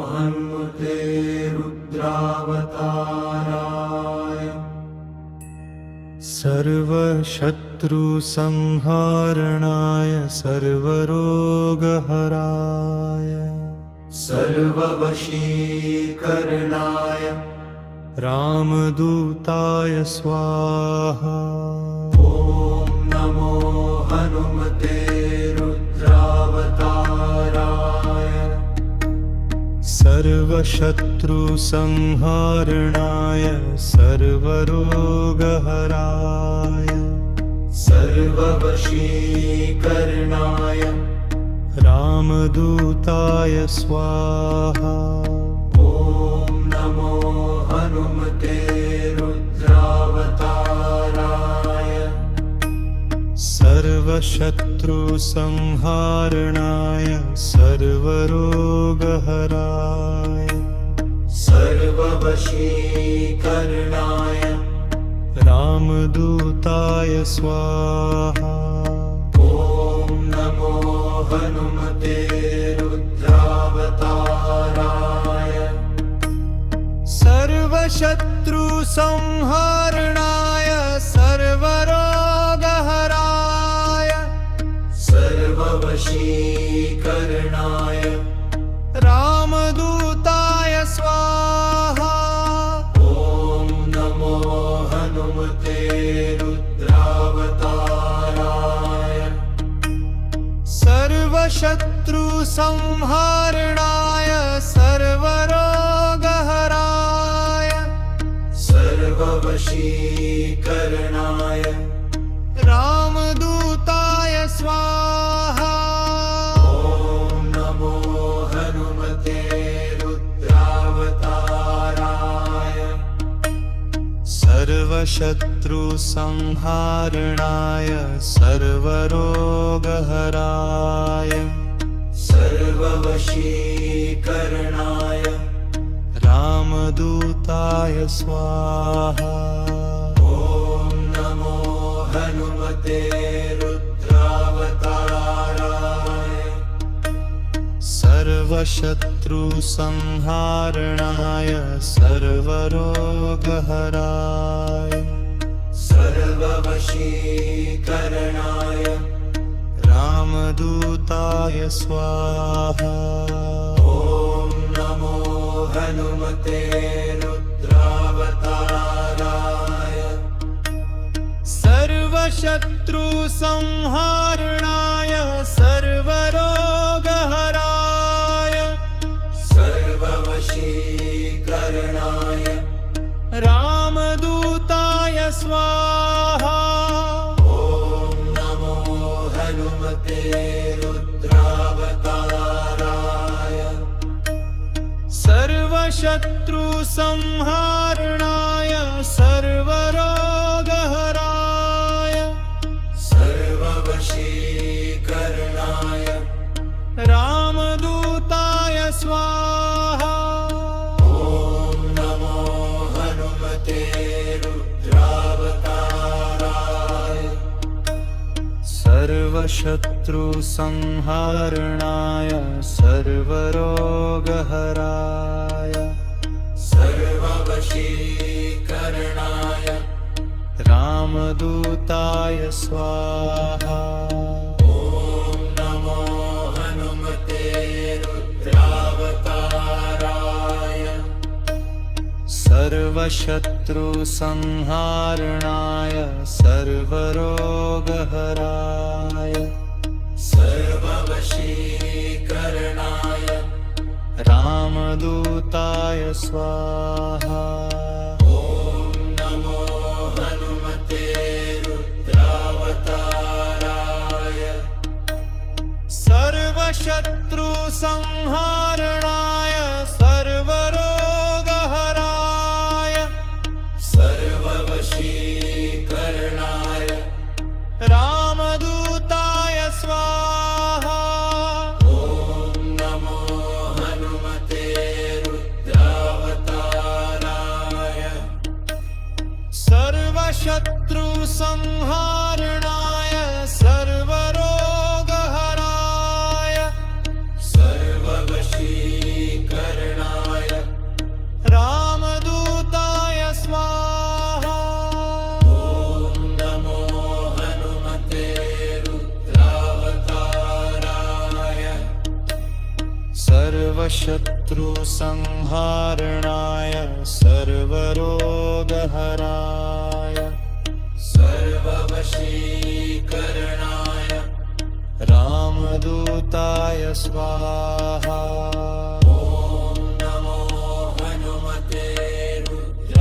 हनुमते रुद्रावताराय सर्वशत्रुसंहारणाय सर्वरोगहराय सर्ववशीकरणाय रामदूताय स्वाहा। ॐ नमो हनुमते रुद्रावताराय सर्वशत्रुसंहारणाय सर्वरोगहराय सर्ववशीकरणाय रामदूताय स्वाहा। ॐ नमो हनुमते रुद्रावताराय सर्वशत्रुसंहारणाय सर्वरोगहराय सर्ववशीकरणाय रामदूताय स्वाहा। ॐ नमो हनुमते रुद्रावताराय सर्वशत्रुसंहारणाय सर्वरोगहराय सर्ववशीकरणाय रामदूताय स्वाहा। ॐ नमो हनुमते रुद्रावताराय सर्वशत्रुसंहारणाय सर्वरोगहराय सर्ववशीकरणाय रामदूताय स्वाहा। ॐ नमो हनुमते रुद्रावताराय सर्वशत्रुसंहारणाय सर्वरोगहराय सर्ववशीकरणाय रामदूताय स्वाहा। ॐ नमो हनुमते रुद्रावताराय सर्वशत्रुसंहारणाय सर्वरोगहराय सर्ववशीकरणाय रामदूताय स्वाहा। ॐ नमो हनुमते रुद्रावताराय सर्वशत्रुसंहारणाय सर्वरोगहराय सर्ववशीकरणाय रामदूताय स्वाहा। ॐ नमो हनुमते रुद्रावताराय सर्वशत्रुसंहारणाय सर्वरोगहराय सर्ववशीकरणाय रामदूताय स्वाहा। ॐ नमो हनुमते रुद्रावताराय सर्वशत्रुसंहारणाय सर्वरोगहराय सर्ववशीकरणाय रामदूताय स्वाहा। ॐ नमो हनुमते रुद्रावताराय सर्वशत्रुसंहारणाय सर्वरोगहराय सर्ववशीकरणाय रामदूताय स्वाहा। ॐ नमो हनुमते रुद्रावताराय सर्वशत्रुसंहारणाय सर्वरोगहराय सर्ववशीकरणाय रामदूताय स्वाहा। ॐ नमो हनुमते रुद्रावताराय सर्वशत्रुसंहारणाय सर्वशत्रुसंहारणाय सर्वरोगहराय सर्ववशीकरणाय रामदूताय स्वाहा। ॐ नमो हनुमते रुद्रावताराय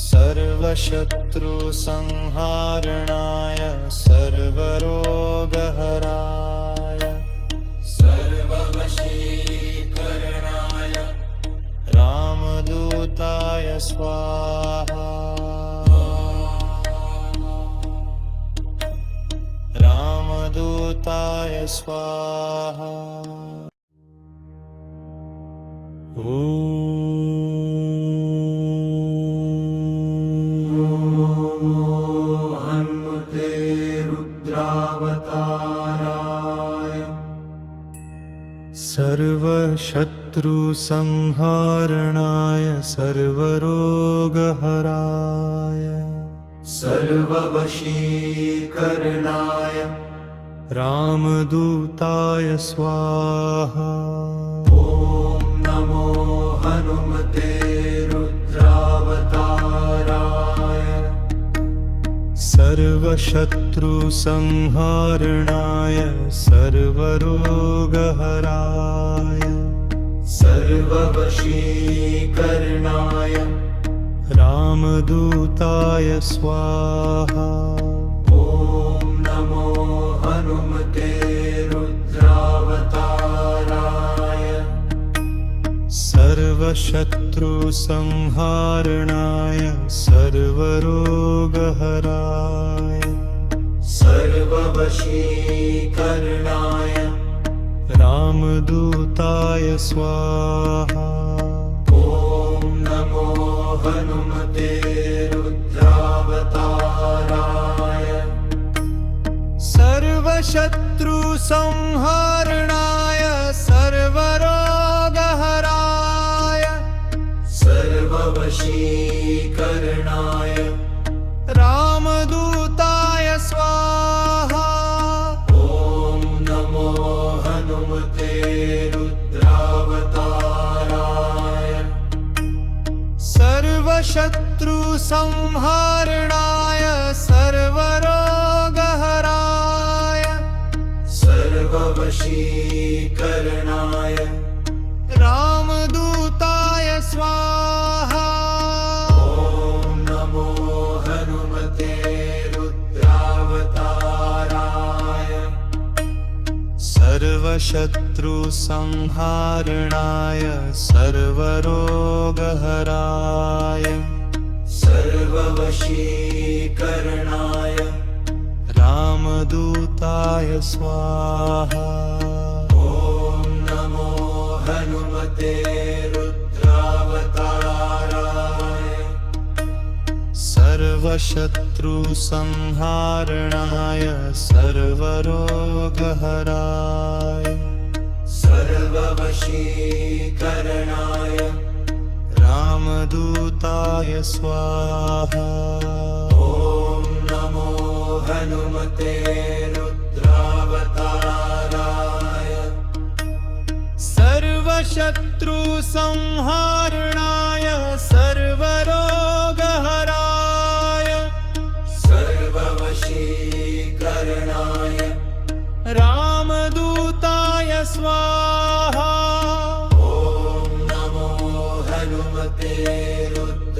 सर्वशत्रुसंहारणाय सर्वरोगहराय सर्ववशीकरणाय रामदूताय स्वाहा। रामदूताय स्वाहा। हनुमते रुद्रावताराय सर्वशत्रुसंहारणाय सर्वरोगहराय सर्ववशीकरणाय रामदूताय स्वाहा। ॐ नमो हनुमते रुद्रावताराय सर्वशत्रुसंहारणाय सर्वरोगहराय सर्ववशीकरणाय रामदूताय स्वाहा। ॐ नमो हनुमते रुद्रावताराय सर्वशत्रुसंहारणाय सर्वरोगहराय सर्ववशीकरणाय रामदूताय स्वाहा। ॐ नमो हनुमते रुद्रावताराय सर्वशत्रुसंहारणाय सर्वरोगहराय सर्ववशीकरणाय रामदूताय स्वाहा। ॐ नमो हनुमते रुद्रावताराय सर्वशत्रुसंहारणाय सर्वरोगहराय सर्ववशीकरणाय रामदूताय स्वाहा। ॐ नमो हनुमते रुद्रावताराय सर्वशत्रुसंहारणाय सर्वरोगहराय सर्ववशीकरणाय रामदूताय स्वाहा। ॐ नमो हनुमते रुद्रावताराय सर्वशत्रुसंहारणाय सर्वरोगहराय सर्ववशीकरणाय रामदूताय स्वाहा। ॐ नमो हनुमते रुद्रावताराय सर्वशत्रुसंहारणाय सर्वरोगहराय सर्ववशीकरणाय रामदूताय स्वाहा। ॐ नमो हनुमते रुद्रावताराय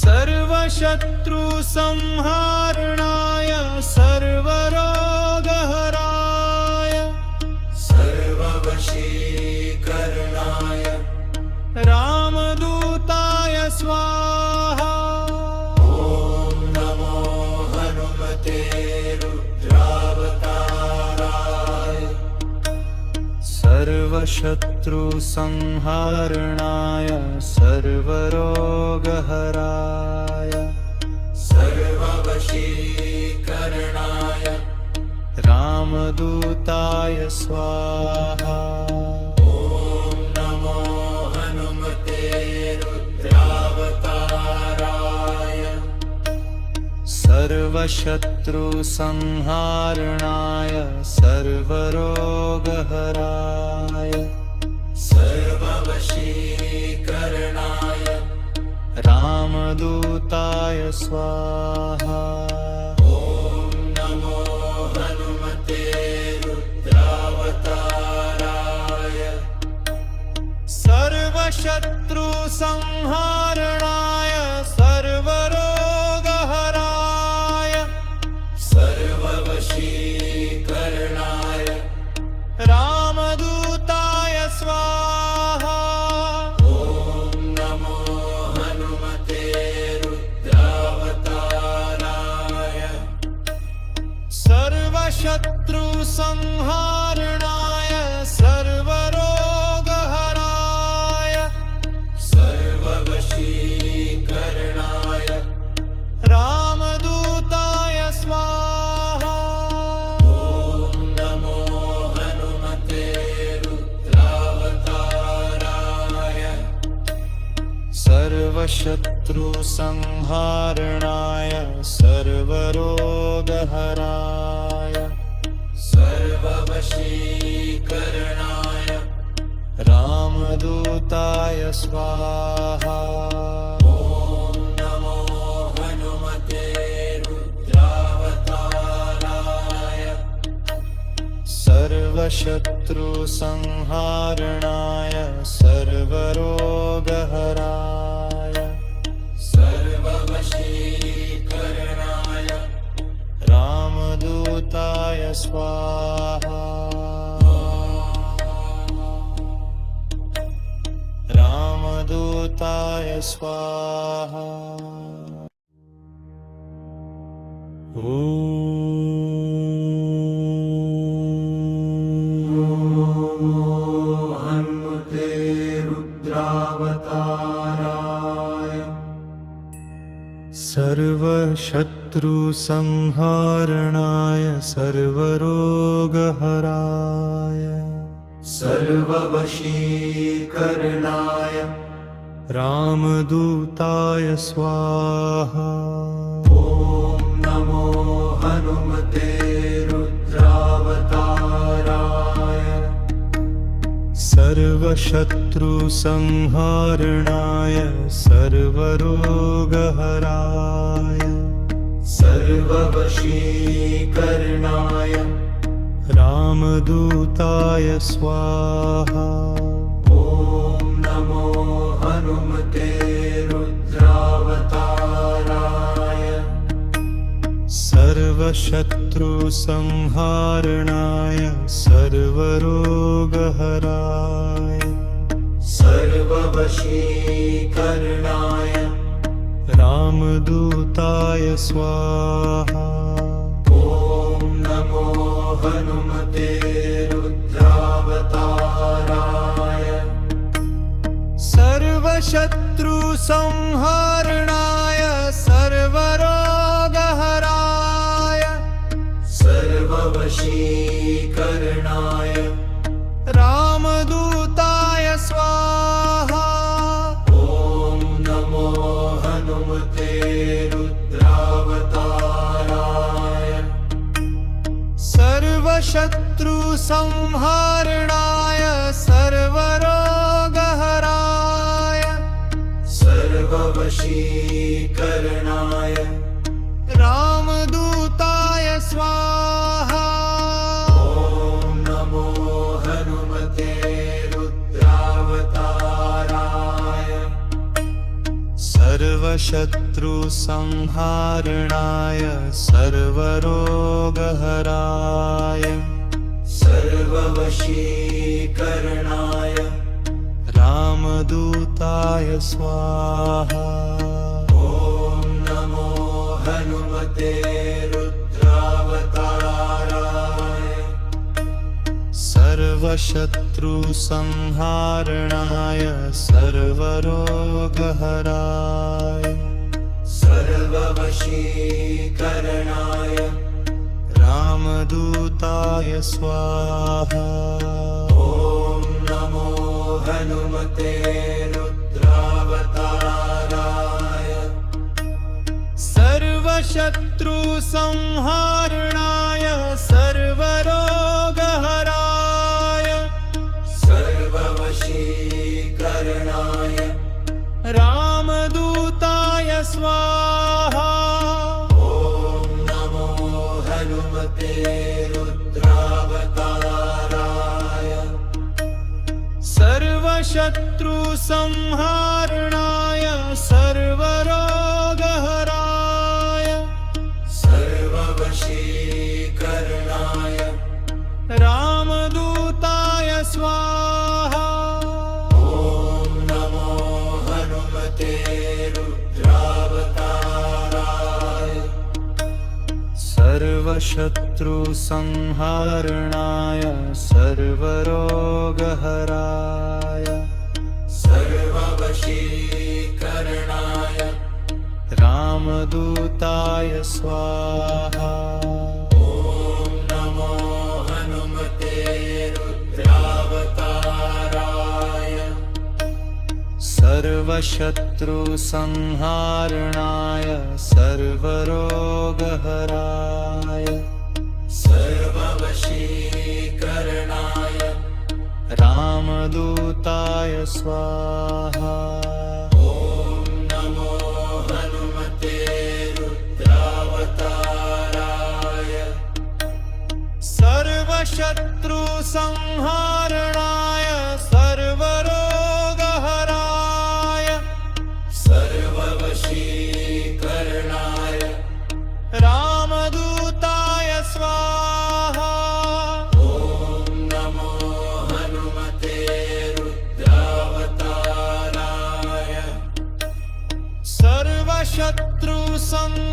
सर्वशत्रुसंहारणाय सर्वरोगहराय सर्ववशीकरणाय रामदूताय स्वाहा। ॐ नमो हनुमते रुद्रावताराय सर्वशत्रुसंहारणाय सर्वरोगहराय सर्ववशीकरणाय रामदूताय स्वाहा। ॐ नमो हनुमते रुद्रावताराय सर्व सर्वशत्रुसंहारणाय सर्वरोगहराय सर्ववशीकरणाय रामदूताय स्वाहा। ॐ नमो हनुमते रुद्रावताराय सर्वशत्रुसंहारणाय सर्वरोगहराय सर्ववशीकरणाय रामदूताय स्वाहा। ॐ नमो हनुमते रुद्रावताराय सर्वशत्रुसंहारणाय सर्वरोगहराय सर्ववशीकरणाय रामदूताय स्वाहा। ॐ नमो हनुमते रुद्रावताराय सर्वशत्रुसंहारणाय सर्वरोगहराय सर्ववशीकरणाय रामदूताय स्वाहा। ॐ नमो हनुमते रुद्रावताराय सर्वशत्रुसंहारणाय सर्वरोगहराय सर्ववशीकरणाय रामदूताय स्वाहा। रामदूताय स्वाहा। ॐ हनुमते रुद्रावताराय सर्वशत्रुसंहारणाय सर्वरोगहराय सर्ववशीकरणाय रामदूताय स्वाहा। ॐ नमो हनुमते रुद्रावताराय सर्वशत्रुसंहारणाय सर्वरोगहराय सर्ववशीकरणाय रामदूताय स्वाहा। ॐ नमो हनुमते रुद्रावताराय सर्वशत्रुसंहारणाय सर्वरोगहराय सर्ववशीकरणाय रामदूताय स्वाहा। ॐ नमो हनुमते रुद्रावताराय सर्वशत्रुसंहारणाय सर्वरोगहराय सर्ववशीकरणाय रामदूताय स्वाहा। ॐ नमो हनुमते रुद्रावताराय सर्वशत्रुसंहारणाय सर्वरोगहराय सर्ववशीकरणाय रामदूताय स्वाहा। ॐ नमो हनुमते रुद्रावताराय सर्वशत्रुसंहारणाय सर्वरोगहराय सर्ववशीकरणाय रामदूताय स्वाहा। ॐ नमो हनुमते रुद्रावताराय सर्वशत्रुसंहारणाय सर्वरोगहराय सर्ववशीकरणाय रामदूताय स्वाहा। ॐ नमो हनुमते रुद्रावताराय सर्व सर्वशत्रुसंहारणाय सर्वरोगहराय सर्ववशीकरणाय रामदूताय स्वाहा ॐ नमो हनुमते रुद्रावताराय सर्वशत्रुसंहारणाय सर्वरोगहराय सर्ववशीकरणाय रामदूताय स्वाहा ॐ नमो हनुमते रुद्रावताराय सर्वशत्रुसंहारणाय सर्वरोगहराय सर्ववशीकरणाय रामदूताय स्वाहा ॐ नमो हनुमते रुद्रावताराय सर्वशत्रुसंहारणाय सर्वरोगहराय सर्ववशीकरणाय रामदूताय स्वाहा ॐ नमो हनुमते रुद्रावताराय सर्वशत्रुसंहारणाय सर्वरोगहराय सर्ववशीकरणाय रामदूताय स्वाहा ॐ नमो हनुमते रुद्रावताराय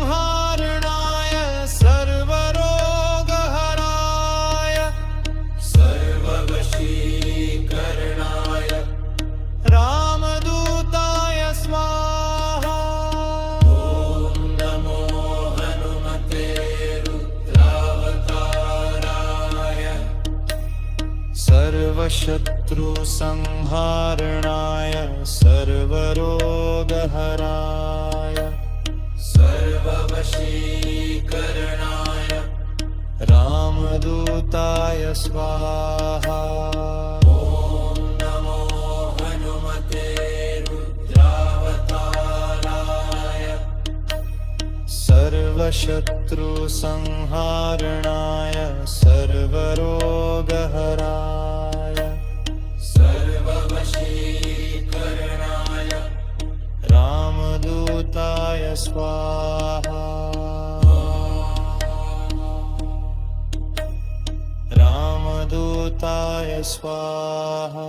सर्वशत्रुसंहारणाय सर्वरोगहराय सर्ववशीकरणाय रामदूताय स्वाहा ॐ नमो हनुमते रुद्रावताराय सर्वशत्रुसंहारणाय सर्वरोगहराय सर्ववशीकरणाय रामदूताय स्वाहा ॐ नमो हनुमते रुद्रावताराय सर्वशत्रुसंहारणाय सर्वरोगहराय सर्ववशीकरणाय रामदूताय स्वाहा रामदूताय स्वाहा